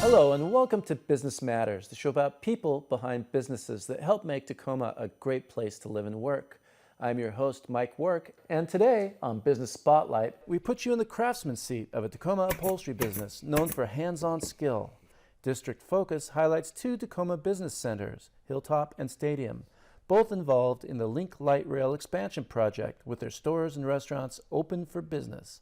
Hello and welcome to Business Matters, the show about people behind businesses that help make Tacoma a great place to live and work. I'm your host, Mike Wark, and today on Business Spotlight, we put you in the craftsman seat of a Tacoma upholstery business known for hands-on skill. District Focus highlights two Tacoma business centers, Hilltop and Stadium, both involved in the Link Light Rail expansion project with their stores and restaurants open for business.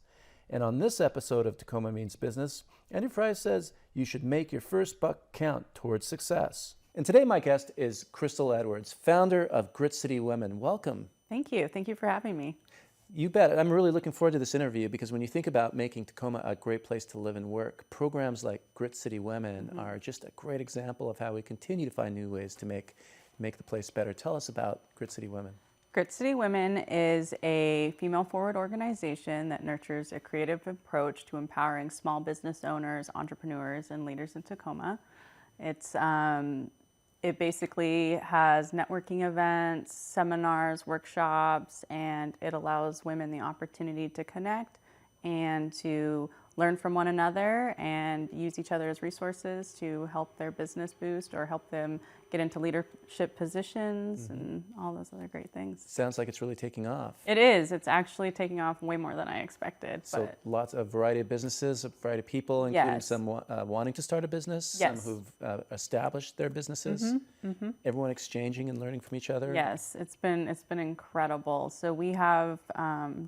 And on this episode of Tacoma Means Business, Enterprise says you should make your first buck count towards success. And today my guest is Krystle Edwards, founder of Grit City Women. Welcome. Thank you. Thank you for having me. You bet. I'm really looking forward to this interview because when you think about making Tacoma a great place to live and work, programs like Grit City Women are just a great example of how we continue to find new ways to make the place better. Tell us about Grit City Women. Grit City Women is a female-forward organization that nurtures a creative approach to empowering small business owners, entrepreneurs, and leaders in Tacoma. It basically has networking events, seminars, workshops, and it allows women the opportunity to connect and to learn from one another and use each other as resources to help their business boost or help them get into leadership positions and all those other great things. Sounds like it's really taking off. It is. It's actually taking off way more than I expected. So lots of variety of businesses, a variety of people, including some wanting to start a business, some who've established their businesses. Everyone exchanging and learning from each other. Yes, it's been incredible. So we have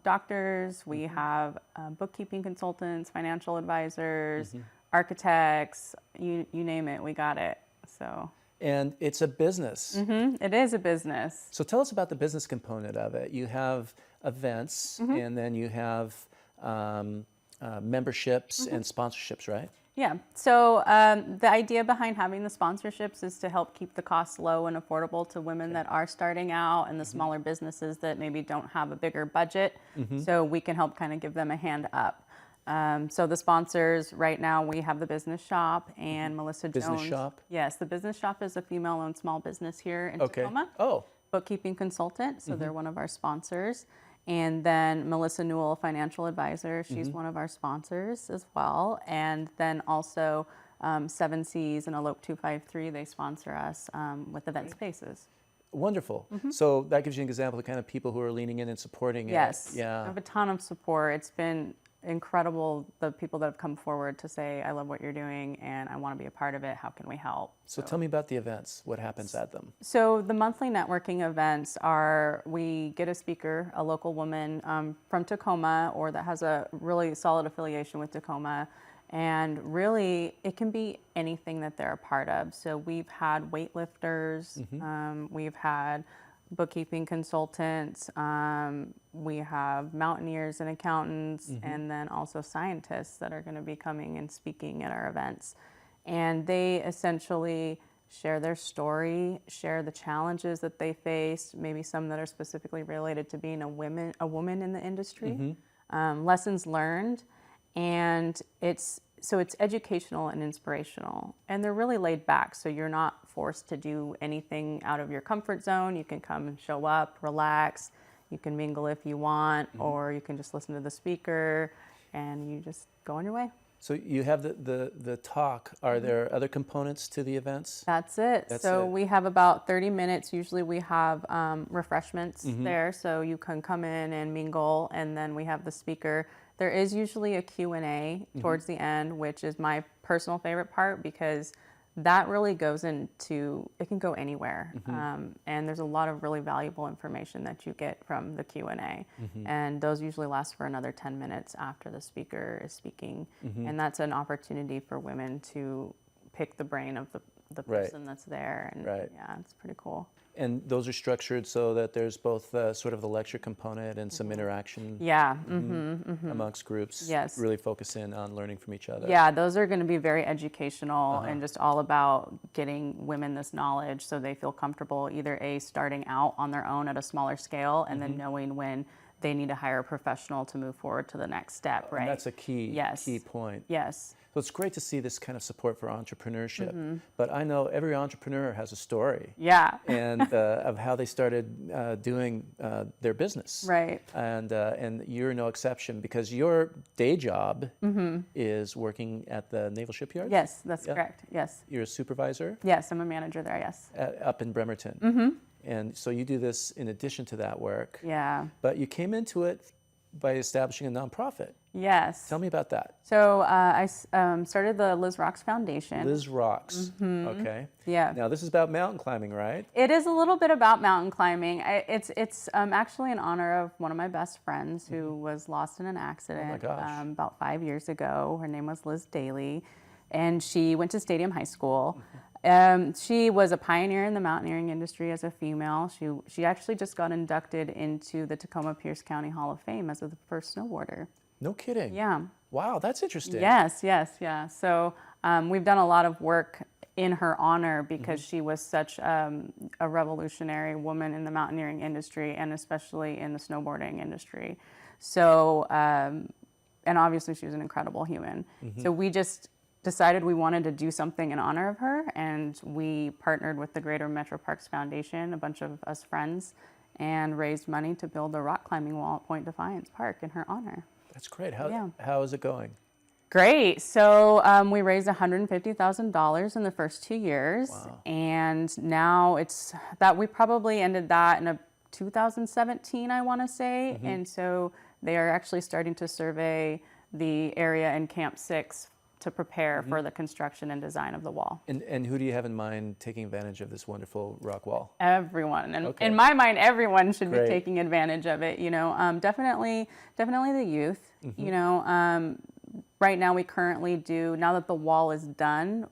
doctors, we have bookkeeping consultants, financial advisors, architects, you name it, we got it. So. And it's a business. It is a business. So tell us about the business component of it. You have events and then you have memberships and sponsorships, right? Yeah. So the idea behind having the sponsorships is to help keep the costs low and affordable to women that are starting out and the smaller businesses that maybe don't have a bigger budget. So we can help kind of give them a hand up. So the sponsors, right now we have the Business Shop and Melissa Jones. Business Shop? Yes, the Business Shop is a female-owned small business here in Tacoma. Oh. Bookkeeping consultant, so they're one of our sponsors. And then Melissa Newell, financial advisor, she's one of our sponsors as well. And then also 7Cs and Elope 253, they sponsor us with event spaces. Wonderful. So that gives you an example of the kind of people who are leaning in and supporting it. Yes, Yeah. I have a ton of support. It's been incredible, the people that have come forward to say, I love what you're doing and I want to be a part of it. How can we help? So tell me about the events. What happens at them? So the monthly networking events are, we get a speaker, a local woman from Tacoma or that has a really solid affiliation with Tacoma. And really, it can be anything that they're a part of. So we've had weightlifters, we've had bookkeeping consultants, we have mountaineers and accountants, and then also scientists that are going to be coming and speaking at our events. And they essentially share their story, share the challenges that they face, maybe some that are specifically related to being a woman in the industry, lessons learned, and it's educational and inspirational, and they're really laid back, so you're not forced to do anything out of your comfort zone. You can come and show up, relax, you can mingle if you want, or you can just listen to the speaker, and you just go on your way. So you have the talk. Are there other components to the events? That's it. We have about 30 minutes. Usually we have refreshments there, so you can come in and mingle, and then we have the speaker. There is usually a Q&A towards the end, which is my personal favorite part because that really goes into, it can go anywhere. And there's a lot of really valuable information that you get from the Q&A. And those usually last for another 10 minutes after the speaker is speaking. And that's an opportunity for women to pick the brain of the person that's there. And yeah, it's pretty cool. And those are structured so that there's both sort of the lecture component and some interaction amongst groups. Yes. Really focus in on learning from each other. Yeah, those are going to be very educational and just all about getting women this knowledge so they feel comfortable either starting out on their own at a smaller scale and then knowing when they need to hire a professional to move forward to the next step, right? And that's a key Yes. key point. Yes. So it's great to see this kind of support for entrepreneurship. But I know every entrepreneur has a story. Yeah. And of how they started doing their business. Right. And you're no exception, because your day job is working at the Naval Shipyard? Yes, that's correct. Yes. You're a supervisor? Yes, I'm a manager there, yes. Up in Bremerton. And so you do this in addition to that work. Yeah. But you came into it by establishing a nonprofit. Yes. Tell me about that. So I started the Liz Rocks Foundation. Liz Rocks. Okay. Yeah. Now this is about mountain climbing, right? It is a little bit about mountain climbing. It's actually in honor of one of my best friends who was lost in an accident about 5 years ago. Her name was Liz Daly, and she went to Stadium High School. She was a pioneer in the mountaineering industry as a female. She actually just got inducted into the Tacoma Pierce County Hall of Fame as the first snowboarder. No kidding. Yeah. Wow, that's interesting. Yes, yeah. So we've done a lot of work in her honor because she was such a revolutionary woman in the mountaineering industry, and especially in the snowboarding industry. So, and obviously she was an incredible human. So we just decided we wanted to do something in honor of her, and we partnered with the Greater Metro Parks Foundation, a bunch of us friends, and raised money to build a rock climbing wall at Point Defiance Park in her honor. That's great. How is it going? Great. So we raised $150,000 in the first 2 years. Wow. And now it's that we probably ended that in 2017, I want to say. And so they are actually starting to survey the area in Camp 6 to prepare for the construction and design of the wall. And who do you have in mind taking advantage of this wonderful rock wall? Everyone. And in my mind, everyone should Great. be taking advantage of it. You know, definitely the youth. You know, right now we currently do, now that the wall is done,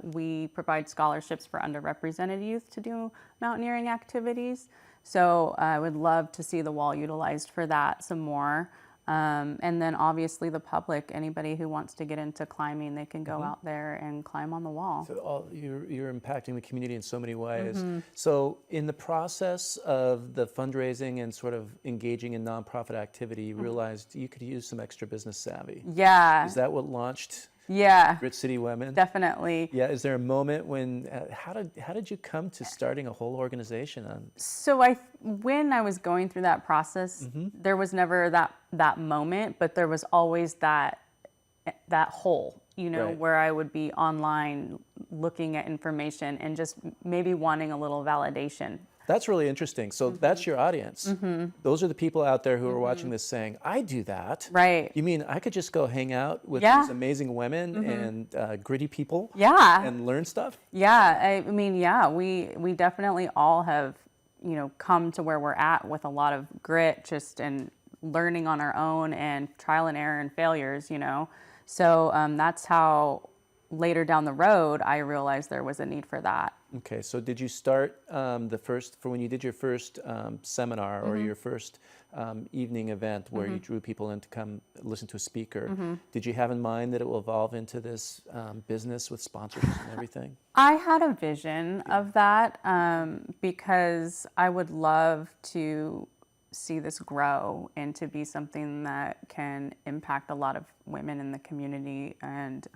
we provide scholarships for underrepresented youth to do mountaineering activities. So I would love to see the wall utilized for that some more. And then obviously the public, anybody who wants to get into climbing, they can go out there and climb on the wall. So you're impacting the community in so many ways. So in the process of the fundraising and sort of engaging in nonprofit activity, you realized you could use some extra business savvy. Yeah. Is that what launched Yeah. Grit City Women? Definitely. Yeah. Is there a moment when, how did you come to starting a whole organization on? So when I was going through that process, there was never that moment, but there was always that hole, you know, Right. where I would be online looking at information and just maybe wanting a little validation. That's really interesting. So that's your audience. Those are the people out there who are watching this saying, I do that. Right. You mean I could just go hang out with Yeah. these amazing women and gritty people Yeah. and learn stuff? Yeah, I mean, yeah, we definitely all have, you know, come to where we're at with a lot of grit, just and learning on our own and trial and error and failures, you know. So that's how later down the road I realized there was a need for that. Okay, so did you start when you did your first seminar or your first evening event where you drew people in to come listen to a speaker, did you have in mind that it will evolve into this business with sponsorships and everything? I had a vision of that because I would love to see this grow and to be something that can impact a lot of women in the community, and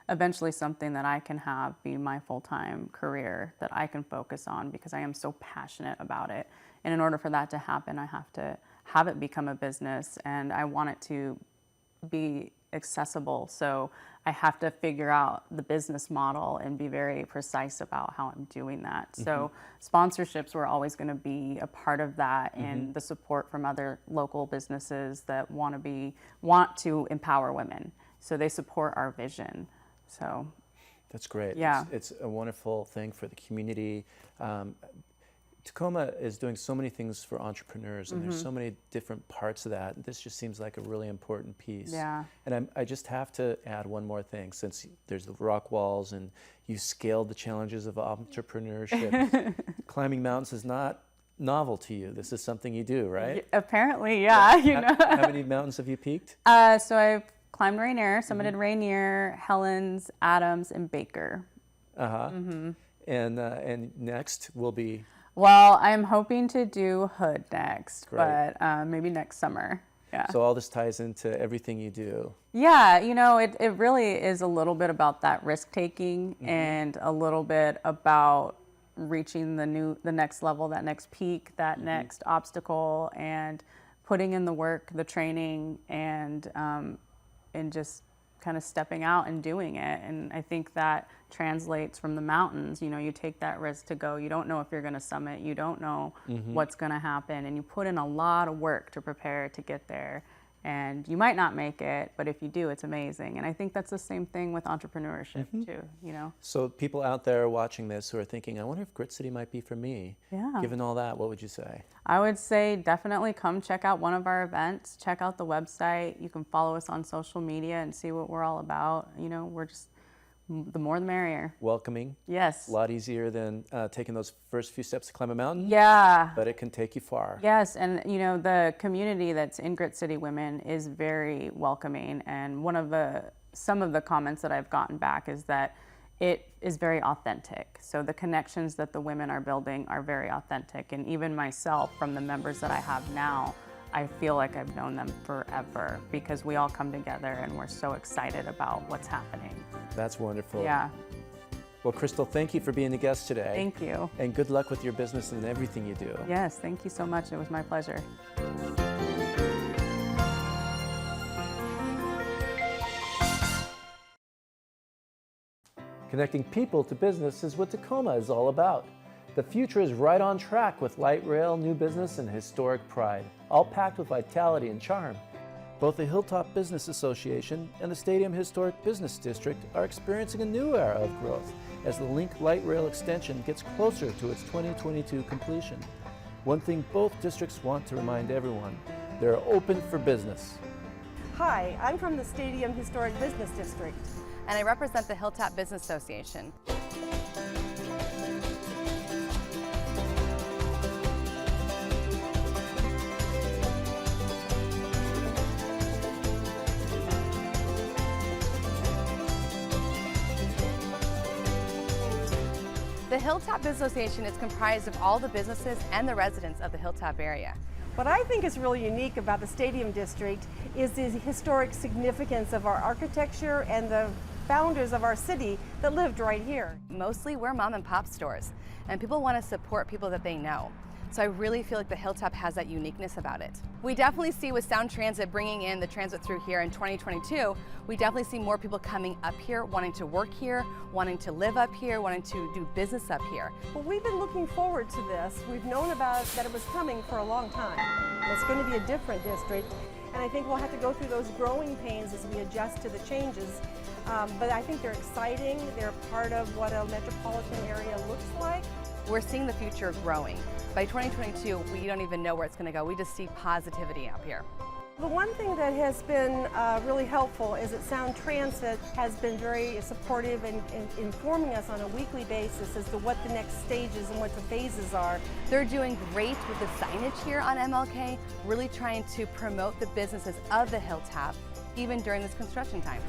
eventually something that I can have be my full-time career that I can focus on, because I am so passionate about it. And in order for that to happen, I have to have it become a business, and I want it to be accessible. So I have to figure out the business model and be very precise about how I'm doing that. So sponsorships were always going to be a part of that, and the support from other local businesses that want to empower women. So they support our vision. So That's great. Yeah. It's a wonderful thing for the community. Tacoma is doing so many things for entrepreneurs, and there's so many different parts of that. This just seems like a really important piece. Yeah. And I just have to add one more thing, since there's the rock walls and you scaled the challenges of entrepreneurship. Climbing mountains is not novel to you. This is something you do, right? Apparently, yeah. You know. How many mountains have you peaked? So I've climbed Rainier, summited Rainier, Helens, Adams, and Baker. And next will be... Well, I'm hoping to do hood next, Great. but maybe next summer. Yeah. So all this ties into everything you do. Yeah, it really is a little bit about that risk taking and a little bit about reaching the next level, that next peak, that next obstacle, and putting in the work, the training, and just kind of stepping out and doing it. And I think that translates from the mountains. You take that risk to go. You don't know if you're going to summit. You don't know what's going to happen. And you put in a lot of work to prepare to get there. And you might not make it, but if you do, it's amazing. And I think that's the same thing with entrepreneurship too, So people out there watching this who are thinking, I wonder if Grit City might be for me. Yeah. Given all that, what would you say? I would say definitely come check out one of our events. Check out the website. You can follow us on social media and see what we're all about. We're just, the more the merrier. Welcoming. Yes. A lot easier than taking those first few steps to climb a mountain. Yeah. But it can take you far. Yes, and the community that's in Grit City Women is very welcoming. And some of the comments that I've gotten back is that it is very authentic. So the connections that the women are building are very authentic. And even myself, from the members that I have now, I feel like I've known them forever because we all come together and we're so excited about what's happening. That's wonderful. Yeah. Well, Krystle, thank you for being a guest today. Thank you. And good luck with your business and everything you do. Yes, thank you so much. It was my pleasure. Connecting people to business is what Tacoma is all about. The future is right on track with light rail, new business, and historic pride, all packed with vitality and charm. Both the Hilltop Business Association and the Stadium Historic Business District are experiencing a new era of growth as the Link Light Rail extension gets closer to its 2022 completion. One thing both districts want to remind everyone, they're open for business. Hi, I'm from the Stadium Historic Business District. And I represent the Hilltop Business Association. The Hilltop Business Association is comprised of all the businesses and the residents of the Hilltop area. What I think is really unique about the Stadium District is the historic significance of our architecture and the founders of our city that lived right here. Mostly we're mom and pop stores, and people want to support people that they know. So I really feel like the Hilltop has that uniqueness about it. We definitely see with Sound Transit bringing in the transit through here in 2022, we definitely see more people coming up here, wanting to work here, wanting to live up here, wanting to do business up here. Well, we've been looking forward to this. We've known about that it was coming for a long time. It's going to be a different district, and I think we'll have to go through those growing pains as we adjust to the changes. But I think they're exciting. They're part of what a metropolitan area looks like. We're seeing the future growing. By 2022, we don't even know where it's going to go. We just see positivity up here. The one thing that has been really helpful is that Sound Transit has been very supportive in informing us on a weekly basis as to what the next stages and what the phases are. They're doing great with the signage here on MLK, really trying to promote the businesses of the Hilltop, even during this construction time.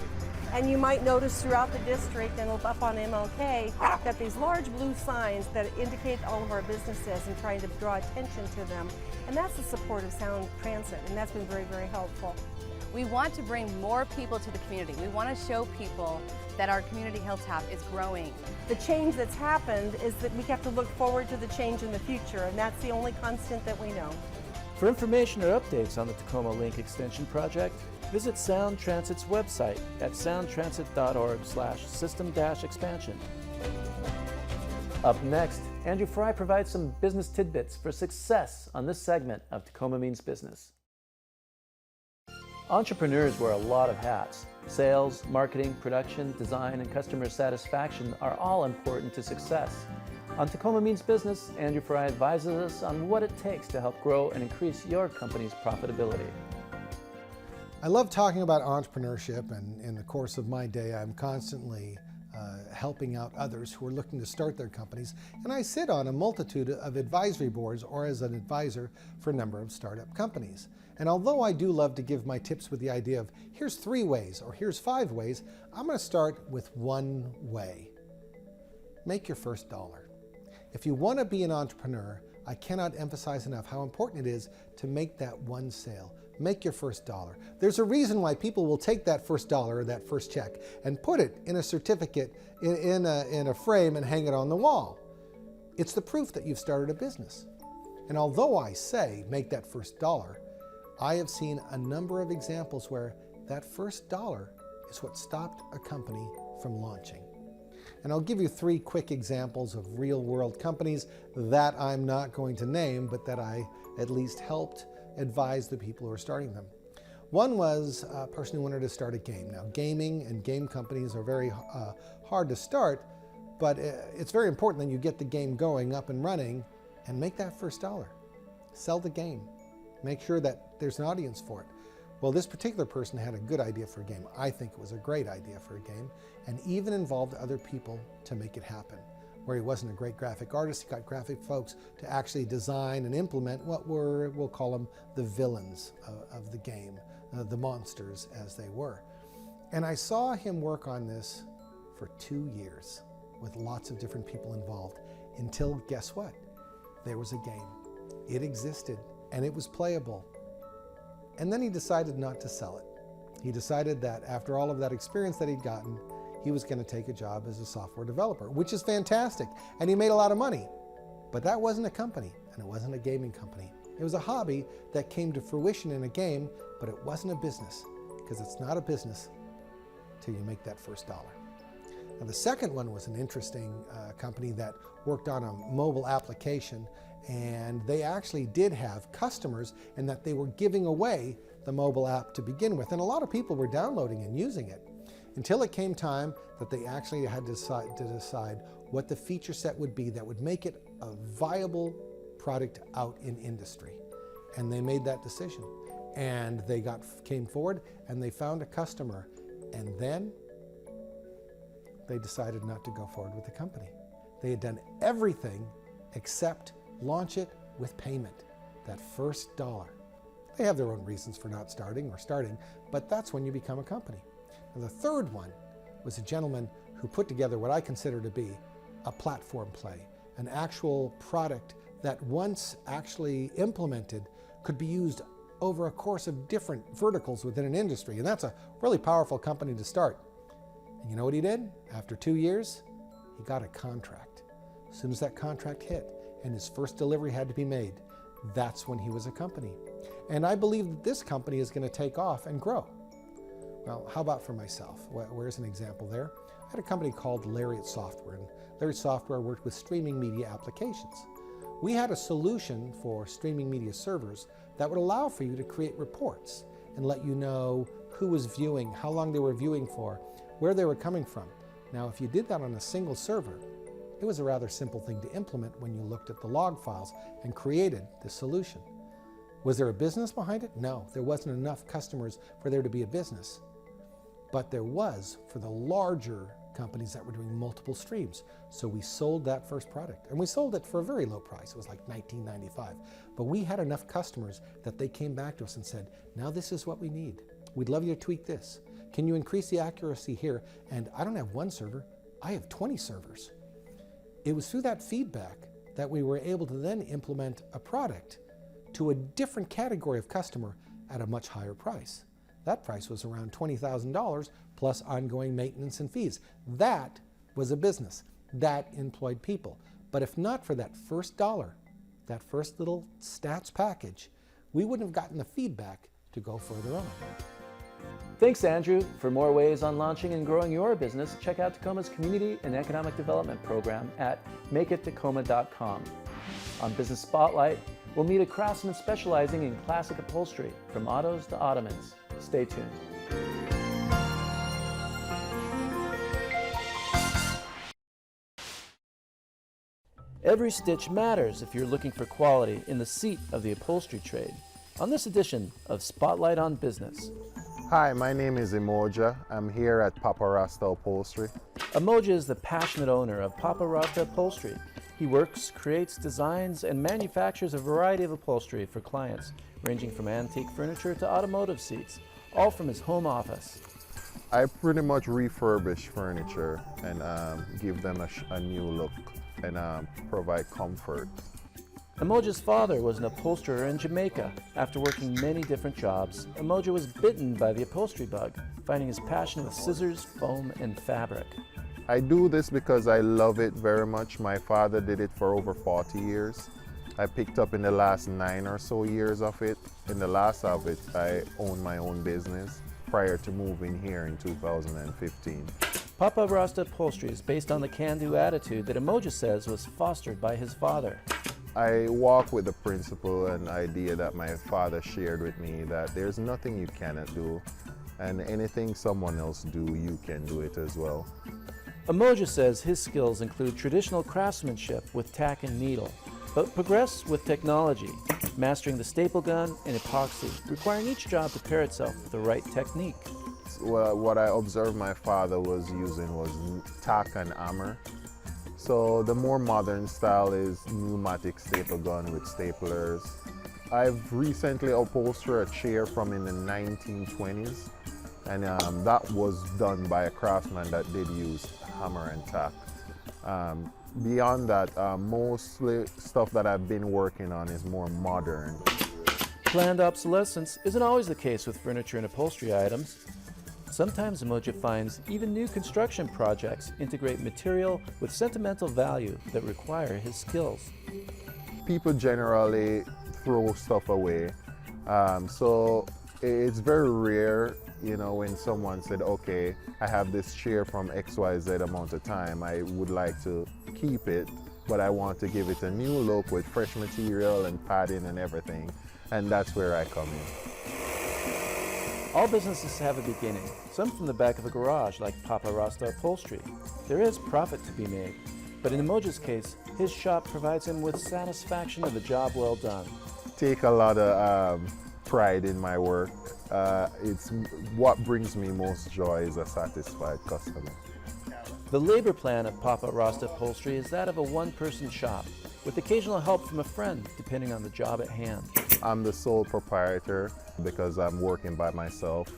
And you might notice throughout the district and up on MLK that these large blue signs that indicate all of our businesses and trying to draw attention to them. And that's the support of Sound Transit, and that's been very, very helpful. We want to bring more people to the community. We want to show people that our community Hilltop is growing. The change that's happened is that we have to look forward to the change in the future, and that's the only constant that we know. For information or updates on the Tacoma Link Extension project, visit Sound Transit's website at soundtransit.org/system-expansion. Up next, Andrew Fry provides some business tidbits for success on this segment of Tacoma Means Business. Entrepreneurs wear a lot of hats. Sales, marketing, production, design, and customer satisfaction are all important to success. On Tacoma Means Business, Andrew Fry advises us on what it takes to help grow and increase your company's profitability. I love talking about entrepreneurship, and in the course of my day, I'm constantly helping out others who are looking to start their companies, and I sit on a multitude of advisory boards or as an advisor for a number of startup companies. And although I do love to give my tips with the idea of here's 3 ways or here's 5 ways, I'm going to start with one way. Make your first dollar. If you want to be an entrepreneur, I cannot emphasize enough how important it is to make that one sale. Make your first dollar. There's a reason why people will take that first dollar or that first check and put it in a certificate in a frame and hang it on the wall. It's the proof that you've started a business. And although I say make that first dollar, I have seen a number of examples where that first dollar is what stopped a company from launching. And I'll give you 3 quick examples of real-world companies that I'm not going to name, but that I at least helped advise the people who are starting them. One was a person who wanted to start a game. Now, gaming and game companies are very hard to start, but it's very important that you get the game going, up and running, and make that first dollar. Sell the game. Make sure that there's an audience for it. Well, this particular person had a good idea for a game. I think it was a great idea for a game, and even involved other people to make it happen. Where he wasn't a great graphic artist, he got graphic folks to actually design and implement what we'll call them the villains of the game, the monsters as they were. And I saw him work on this for 2 years with lots of different people involved until, guess what? There was a game. It existed and it was playable. And then he decided not to sell it. He decided that after all of that experience that he'd gotten, he was going to take a job as a software developer, which is fantastic. And he made a lot of money. But that wasn't a company, and it wasn't a gaming company. It was a hobby that came to fruition in a game, but it wasn't a business, because it's not a business till you make that first dollar. Now, the second one was an interesting company that worked on a mobile application, and they actually did have customers in that they were giving away the mobile app to begin with. And a lot of people were downloading and using it until it came time that they actually had to decide what the feature set would be that would make it a viable product out in industry. And they made that decision. And they came forward and they found a customer. And then they decided not to go forward with the company. They had done everything except launch it with payment, that first dollar. They have their own reasons for not starting or starting, but that's when you become a company. And the third one was a gentleman who put together what I consider to be a platform play, an actual product that once actually implemented could be used over a course of different verticals within an industry. And that's a really powerful company to start. And you know what he did? After 2 years, he got a contract. As soon as that contract hit and his first delivery had to be made, that's when he was a company. And I believe that this company is going to take off and grow. Well, how about for myself? Where's an example there? I had a company called Lariat Software, and Lariat Software worked with streaming media applications. We had a solution for streaming media servers that would allow for you to create reports and let you know who was viewing, how long they were viewing for, where they were coming from. Now, if you did that on a single server, it was a rather simple thing to implement when you looked at the log files and created the solution. Was there a business behind it? No, there wasn't enough customers for there to be a business. But there was for the larger companies that were doing multiple streams. So we sold that first product, and we sold it for a very low price. It was like $19.95. But we had enough customers that they came back to us and said, now this is what we need. We'd love you to tweak this. Can you increase the accuracy here? And I don't have one server, I have 20 servers. It was through that feedback that we were able to then implement a product to a different category of customer at a much higher price. That price was around $20,000 plus ongoing maintenance and fees. That was a business. That employed people. But if not for that first dollar, that first little stats package, we wouldn't have gotten the feedback to go further on. Thanks, Andrew. For more ways on launching and growing your business, check out Tacoma's Community and Economic Development Program at makeittacoma.com. On Business Spotlight, we'll meet a craftsman specializing in classic upholstery, from autos to ottomans. Stay tuned. Every stitch matters if you're looking for quality in the seat of the upholstery trade. On this edition of Spotlight on Business. Hi, my name is Emoja. I'm here at Rasta Upholstery. Emoja is the passionate owner of Rasta Upholstery. He works, creates, designs, and manufactures a variety of upholstery for clients, ranging from antique furniture to automotive seats, all from his home office. I pretty much refurbish furniture and give them a new look. and provide comfort. Emoja's father was an upholsterer in Jamaica. After working many different jobs, Emoja was bitten by the upholstery bug, finding his passion with scissors, foam, and fabric. I do this because I love it very much. My father did it for over 40 years. I picked up in the last 9 or so years of it. In the last of it, I owned my own business prior to moving here in 2015. Papa Rasta Upholstery is based on the can-do attitude that Emoja says was fostered by his father. I walk with the principle and idea that my father shared with me, that there's nothing you cannot do, and anything someone else do, you can do it as well. Emoja says his skills include traditional craftsmanship with tack and needle, but progress with technology, mastering the staple gun and epoxy, requiring each job to pair itself with the right technique. Well, what I observed my father was using was tack and hammer. So the more modern style is pneumatic staple gun with staplers. I've recently upholstered a chair from in the 1920s, and that was done by a craftsman that did use hammer and tack. Beyond that, mostly stuff that I've been working on is more modern. Planned obsolescence isn't always the case with furniture and upholstery items. Sometimes Emoja finds even new construction projects integrate material with sentimental value that require his skills. People generally throw stuff away, so it's very rare, you know, when someone said, okay, I have this chair from XYZ amount of time, I would like to keep it, but I want to give it a new look with fresh material and padding and everything, and that's where I come in. All businesses have a beginning, some from the back of a garage like Papa Rasta Upholstery. There is profit to be made, but in Emoja's case, his shop provides him with satisfaction of a job well done. Take a lot of pride in my work. It's what brings me most joy is a satisfied customer. The labor plan of Papa Rasta Upholstery is that of a one-person shop, with occasional help from a friend, depending on the job at hand. I'm the sole proprietor because I'm working by myself.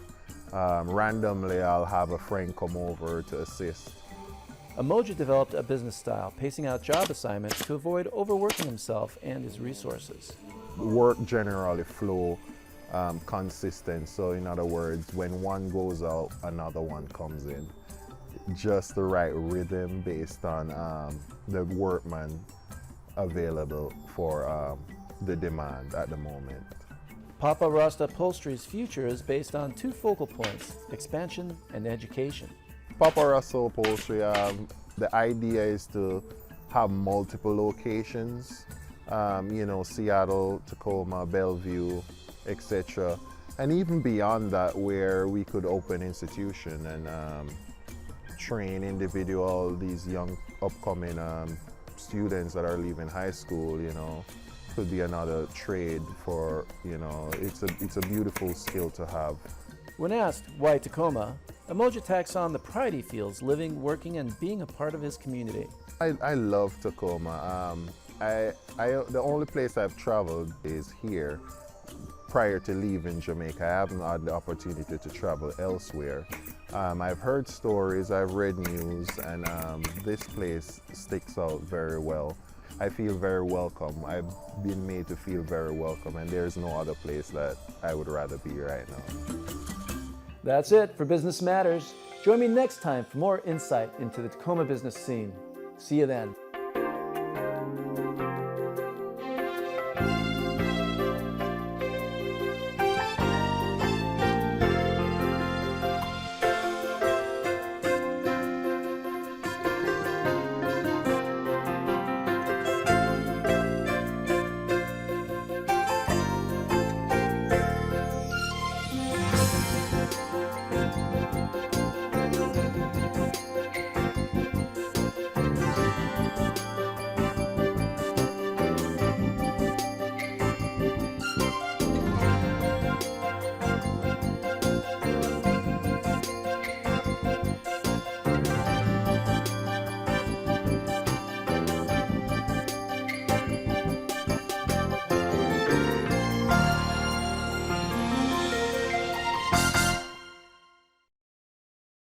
Randomly, I'll have a friend come over to assist. Emoja developed a business style, pacing out job assignments to avoid overworking himself and his resources. Work generally flow consistent, so in other words, when one goes out, another one comes in. Just the right rhythm based on the workman available for the demand at the moment. Papa Rasta Upholstery's future is based on two focal points, expansion and education. Papa Rasta Upholstery, the idea is to have multiple locations, you know, Seattle, Tacoma, Bellevue, etc. And even beyond that, where we could open institution and train these young upcoming students that are leaving high school, you know, could be another trade for, you know, it's a beautiful skill to have. When asked why Tacoma, Emoja tacks on the pride he feels living, working, and being a part of his community. I love Tacoma. The only place I've traveled is here. Prior to leaving Jamaica, I haven't had the opportunity to travel elsewhere. I've heard stories, I've read news, and this place sticks out very well. I feel very welcome. I've been made to feel very welcome, and there's no other place that I would rather be right now. That's it for Business Matters. Join me next time for more insight into the Tacoma business scene. See you then.